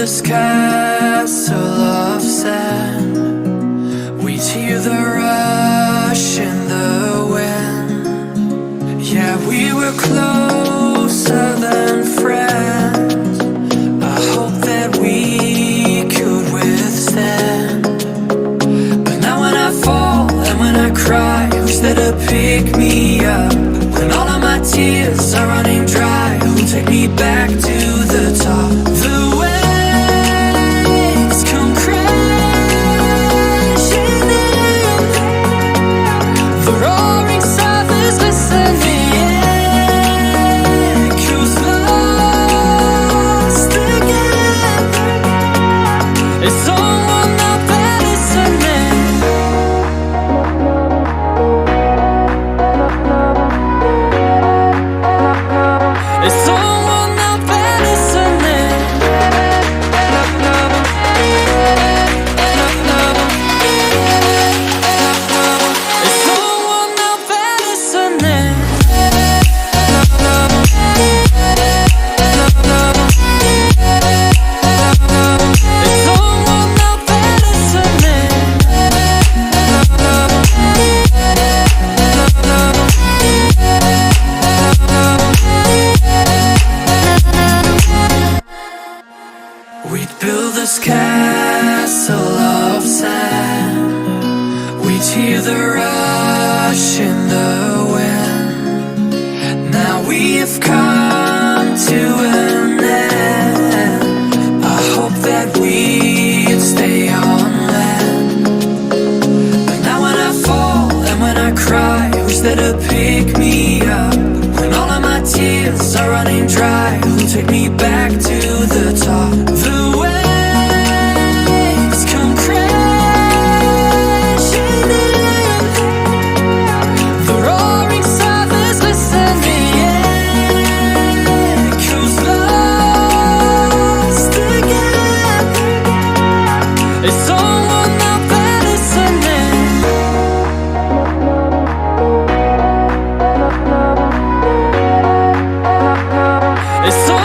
this castle of sand. We'd hear the rush in the wind. Yeah, we were closer than friends. I hope that we could withstand. But now when I fall and when I cry, who's there to pick me up? When all of my tears are running dry, who'll take me back to the top? The waves come crashing in, the roaring surface listening, echoes lost again. Is someone out there listening? Is someone out there listening? Is someone out there listening? Is someone out there listening? We'd build this castle of sand. We'd hear the rush in the wind. Now we have come to an end. I hope that we'd stay on land. But now when I fall and when I cry, who's there to pick me up? When all of my tears are running dry, who'll take me back to the top? The waves come crashing in, the roaring surface listening, echoes lost again. Is someone out there listening? Is someone